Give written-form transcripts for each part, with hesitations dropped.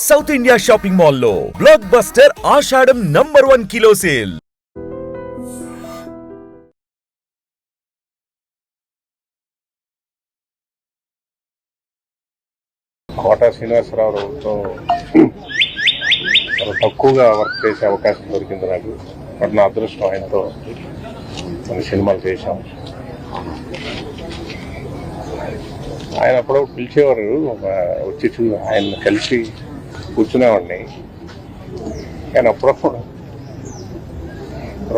South India shopping మాల్లో block buster ఆషాఢం #1 kilo sale. కోట శ్రీనివాసరావుతో తక్కువగా work చేసే అవకాశం దొరికింది నాకు. బట్ నా అదృష్టం, ఆయనతో కొన్ని సినిమాలు చేశాం. ఆయన అప్పుడు పిలిచేవారు, వచ్చి ఆయన కలిసి కూర్చునేవాడిని. కానీ అప్పుడప్పుడు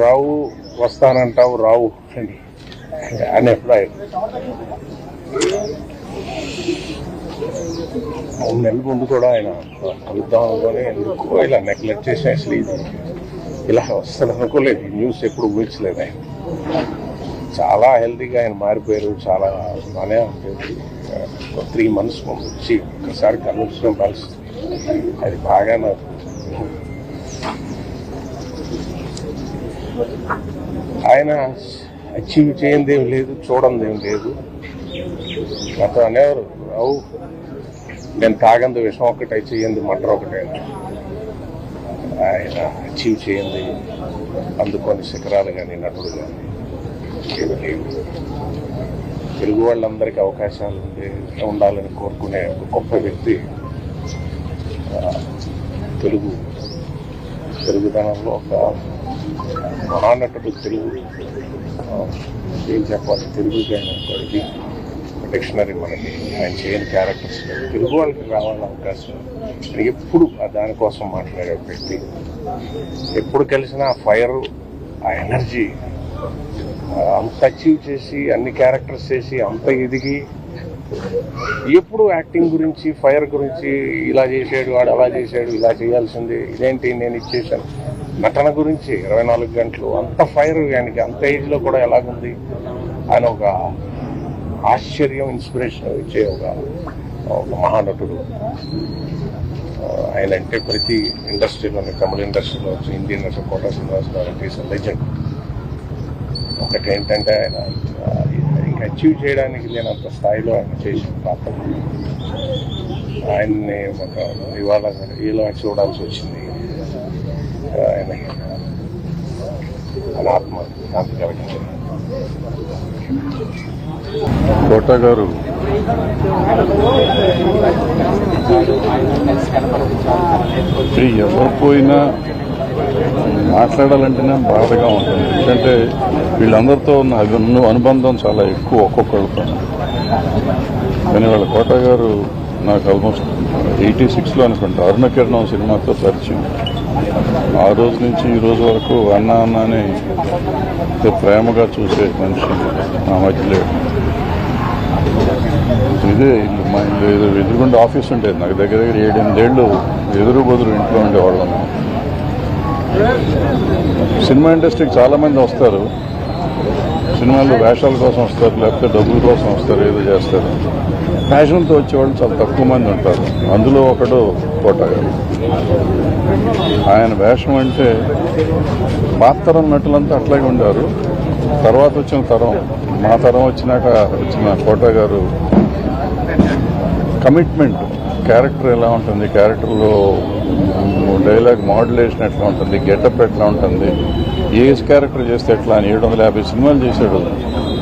రావు వస్తానంటావు రావు అని ఎప్పుడు ఆయన 3 నెలల ముందు కూడా ఆయన కలుద్దాం అనుకొని ఎందుకు ఇలా నెగ్లెక్ట్ చేసిన, అసలు ఇది ఇలా వస్తుంది అనుకోలేదు. న్యూస్ ఎప్పుడు ఊహించలేదు. ఆయన చాలా హెల్తీగా ఆయన మారిపోయారు. చాలా బాగానే ఉంటుంది. 3 months ముందు వచ్చి ఒకసారి కలుసుకోవడం పరిస్థితి అది బాగా నాకు ఆయన అచీవ్ చేయంది ఏం లేదు, చూడండి ఏం లేదు. నాతో అనేవారు, రావు నేను తాగంది విషం ఒకటే, చేయండి మటర్ ఒకటే. ఆయన అచీవ్ చేయండి అందుకొని శిఖరాలు కానీ నటుడు కానీ ఏమీ లేవు. తెలుగు వాళ్ళందరికీ అవకాశాలు ఉండాలని కోరుకునే ఒక గొప్ప వ్యక్తి. తెలుగుదనంలో ఒక మహానటుడు. తెలుగు ఏం చెప్పాలి, తెలుగుకి ఆయన ఇది డిక్షనరీ మనకి. ఆయన చేయని క్యారెక్టర్స్ తెలుగు వాళ్ళకి రావాలని అవకాశం. ఎప్పుడు దానికోసం మాట్లాడే వ్యక్తి. ఎప్పుడు కలిసిన ఆ ఫైర్, ఆ ఎనర్జీ, అంత అచీవ్ చేసి అన్ని క్యారెక్టర్స్ చేసి అంత ఎదిగి ఎప్పుడు యాక్టింగ్ గురించి, ఫైర్ గురించి, ఇలా చేసాడు వాడు అలా చేశాడు, ఇలా చేయాల్సింది ఇదేంటి నేను ఇచ్చేసాను, నటన గురించి 24 గంటలు అంత ఫైర్. ఆయనకి అంత ఏజ్లో కూడా ఎలాగుంది. ఆయన ఒక ఆశ్చర్యం, ఇన్స్పిరేషన్ ఇచ్చే ఒక మహానటుడు. ఆయన అంటే ప్రతి ఇండస్ట్రీలోని, తమిళ ఇండస్ట్రీలో వచ్చి Indian Kota Srinivasa Rao is legend. ఒకటి ఏంటంటే ఆయన ఇంకా అచీవ్ చేయడానికి లేనంత స్థాయిలో ఆయన చేసిన పాత్ర. ఆయన్ని ఒక ఇవాళ ఇలా చూడాల్సి వచ్చింది. ఆయన ఆత్మ శాంతి కలిగించింది. కోట గారు ఎవరు పోయినా మాట్లాడాలంటేనే బాధగా ఉంటుంది. ఎందుకంటే వీళ్ళందరితో ఉన్న అనుబంధం చాలా ఎక్కువ ఒక్కొక్కరితో. కానీ వాళ్ళ కోట గారు నాకు ఆల్మోస్ట్ 86లో అనుకుంటా అరుణకిరణం సినిమాతో పరిచయం. ఆ రోజు నుంచి ఈ రోజు వరకు అన్న అన్నని ప్రేమగా చూసే మనిషి నా మధ్యలో. ఇదే ఇల్లు, మా ఇల్లు ఏదో ఎదురుగుండా ఆఫీస్ ఉండేది. నాకు దగ్గర 7-8 ఏళ్ళు ఎదురు బదురు ఇంట్లో ఉండేవాళ్ళం. సినిమా ఇండస్ట్రీకి చాలామంది వస్తారు, సినిమాలు వేషాల కోసం వస్తారు, లేకపోతే డబ్బుల కోసం వస్తారు, ఏదో చేస్తారు. ఫ్యాషన్తో వచ్చేవాళ్ళు చాలా తక్కువ మంది ఉంటారు. అందులో ఒకడు కోట గారు. ఆయన వేషం అంటే పాతరం నటులంతా అట్లాగే ఉండారు. తర్వాత వచ్చిన తరం, మా తరం వచ్చినాక వచ్చిన కోట గారు కమిట్మెంట్, క్యారెక్టర్ ఎలా ఉంటుంది, క్యారెక్టర్లో డైలాగ్ మాడ్యులేషన్ ఎట్లా ఉంటుంది, గెటప్ ఎట్లా ఉంటుంది, ఏజ్ క్యారెక్టర్ చేస్తే ఎట్లా అని 750 సినిమాలు చేశాడు.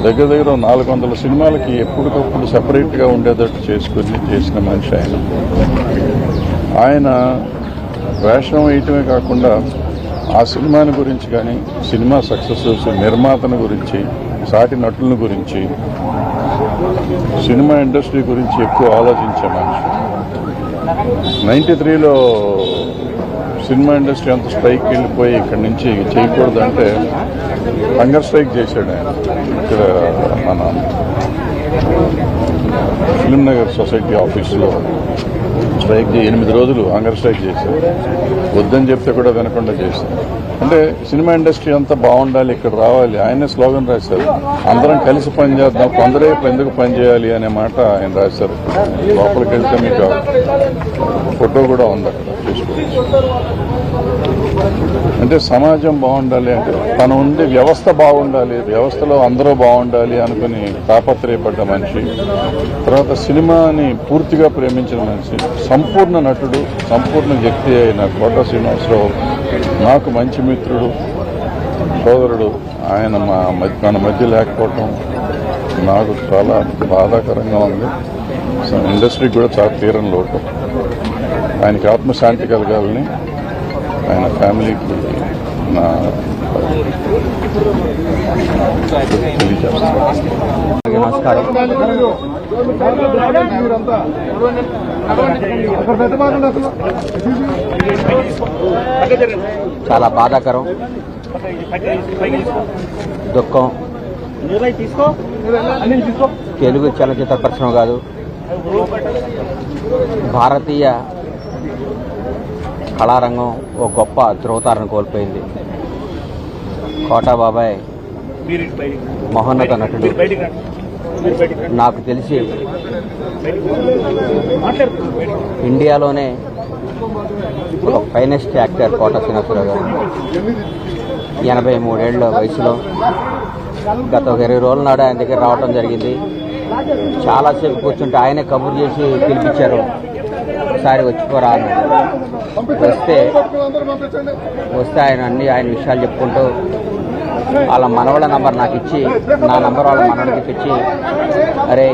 దగ్గర 400 సినిమాలకి ఎప్పటికప్పుడు సెపరేట్గా ఉండేటట్టు చేసిన మనిషి ఆయన. ఆయన వేషం వేయటమే కాకుండా ఆ సినిమాని గురించి కానీ, సినిమా సక్సెస్, నిర్మాతను గురించి, సాటి నటుల గురించి, సినిమా ఇండస్ట్రీ గురించి ఎక్కువ ఆలోచించే మనిషి. 93లో సినిమా ఇండస్ట్రీ అంత స్ట్రైక్ వెళ్ళిపోయి ఇక్కడి నుంచి చేయకూడదంటే హంగర్ స్ట్రైక్ చేశాడు ఆయన. ఇక్కడ మన ఫిల్మ్ నగర్ సొసైటీ ఆఫీసులో స్ట్రైక్ 8 రోజులు హంగర్ స్ట్రైక్ చేశారు. వద్దని చెప్తే కూడా వినకుండా చేశారు. అంటే సినిమా ఇండస్ట్రీ అంతా బాగుండాలి, ఇక్కడ రావాలి. ఆయనే స్లోగన్ రాశారు, అందరం కలిసి పనిచేద్దాం, కొందరే ఎందుకు పనిచేయాలి అనే మాట ఆయన రాశారు. లోపలికి వెళ్తే మీకు ఫోటో కూడా ఉంది అక్కడ చూసుకోవచ్చు. అంటే సమాజం బాగుండాలి అంటే తను ఉండే వ్యవస్థ బాగుండాలి, వ్యవస్థలో అందరూ బాగుండాలి అనుకుని తాపత్రయపడ్డ మనిషి. తర్వాత సినిమాని పూర్తిగా ప్రేమించిన మనిషి, సంపూర్ణ నటుడు, సంపూర్ణ వ్యక్తి అయిన కోట శ్రీనివాసరావు నాకు మంచి మిత్రుడు, సోదరుడు. ఆయన మన మధ్య లేకపోవటం నాకు చాలా బాధాకరంగా ఉంది. ఇండస్ట్రీకి కూడా చాలా తీరని లోటు. ఆయనకి ఆత్మశాంతి కలగాలని ఆయన ఫ్యామిలీకి నా తెలియజేస్తాను. నమస్కారం. చాలా బాధాకరం, దుఃఖం. తెలుగు చలనచిత్ర పరిశ్రమ కాదు, భారతీయ కళారంగం ఓ గొప్ప ధ్రువతారను కోల్పోయింది. కోటా బాబాయ్ మహోన్నత నటుడు. నాకు తెలిసి ఇండియాలోనే ఒక ఫైనెస్ట్ యాక్టర్ కోటా శ్రీనివాసరావు గారు. 83 ఏళ్ల వయసులో గత 20 రోజుల నాడు ఆయన దగ్గర రావడం జరిగింది. చాలాసేపు కూర్చుంటే ఆయనే కబుర్ చేసి పిలిపించారు, ఒకసారి వచ్చిపోరా అని. వస్తే ఆయన విషయాలు చెప్పుకుంటూ వాళ్ళ మనవళ్ళ నంబర్ నాకు ఇచ్చి, నా నంబర్ వాళ్ళ మనవడికి ఇచ్చి, అరే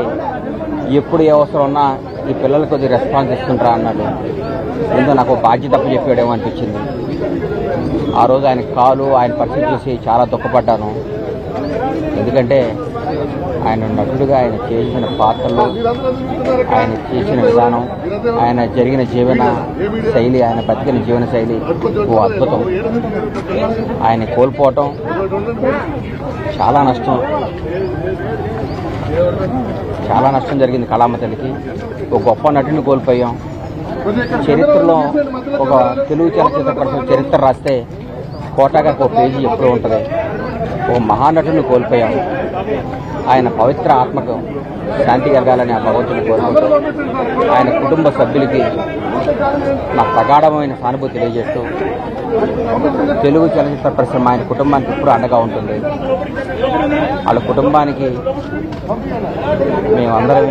ఎప్పుడు ఏ అవసరం ఉన్నా ఈ పిల్లలు కొద్దిగా రెస్పాన్స్ ఇస్తుంటారా అన్నాడు. ఏందో నాకు బాధ్యత తప్పు చెప్పాడేమో అనిపించింది. ఆ రోజు ఆయన కాలు, ఆయన పరిస్థితి చూసి చాలా దుఃఖపడ్డాను. ఎందుకంటే ఆయన నటుడుగా ఆయన చేసిన పాత్రలు, ఆయన చేసిన విధానం, ఆయన జరిగిన జీవన శైలి, ఆయన బతికిన జీవన శైలి ఓ అద్భుతం. ఆయన కోల్పోవటం చాలా నష్టం. చాలా నష్టం జరిగింది కళామతలికి. ఒక గొప్ప నటుని కోల్పోయాం. చరిత్రలో ఒక తెలుగు చలనచిత్ర పరిశ్రమ చరిత్ర రాస్తే కోటాగా ఒక పేజీ ఎప్పుడూ ఉంటుంది. ఓ మహానటుని కోల్పోయాం. ఆయన పవిత్ర ఆత్మకు శాంతి కలగాలని ఆ భగవంతుని కోరుకుంటూ ఆయన కుటుంబ సభ్యులకి నా ప్రగాఢమైన సానుభూతి తెలియజేస్తూ, తెలుగు చలనచిత్ర పరిశ్రమ ఆయన కుటుంబానికి ఎప్పుడు అండగా ఉంటుంది. వాళ్ళ కుటుంబానికి మేమందరం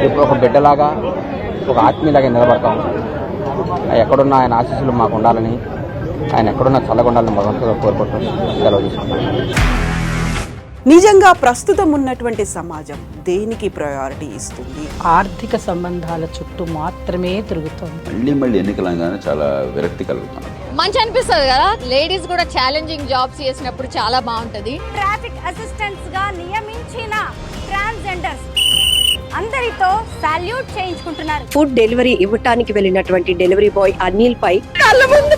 ఇప్పుడు ఒక బిడ్డలాగా, ఒక ఆత్మీయులాగా నిలబడతాం. ఎక్కడున్నా ఆయన ఆశీస్సులు మాకు ఉండాలని, ఆయన ఎక్కడున్నా చల్లగా ఉండాలని భగవంతుగా కోరుకుంటూ సెలవు తీసుకుంటాం. నిజంగా ప్రస్తుతం ఉన్నటువంటి సమాజం దేనికి ప్రయారిటీ ఇస్తుంది? ఆర్థిక సంబంధాల చుట్టూ మాత్రమే తిరుగుతుంది. మళ్ళీ ఎన్నికలంగానే చాలా విరక్తి కలుగుతాం. మంచి అనిపిస్తుంది కదా, లేడీస్ కూడా ఛాలెంజింగ్ జాబ్స్ చేసినప్పుడు చాలా బాగుంటది. ట్రాఫిక్ అసిస్టెంట్స్ గా నియమించిన ట్రాన్స్జెండర్స్ అందరితో సాల్యూట్ చేయించుకుంటున్నారు. ఫుడ్ డెలివరీ ఇవ్వటానికి వెళ్ళినటువంటి డెలివరీ బాయ్ అనిల్ పై కళ్ళ ముందు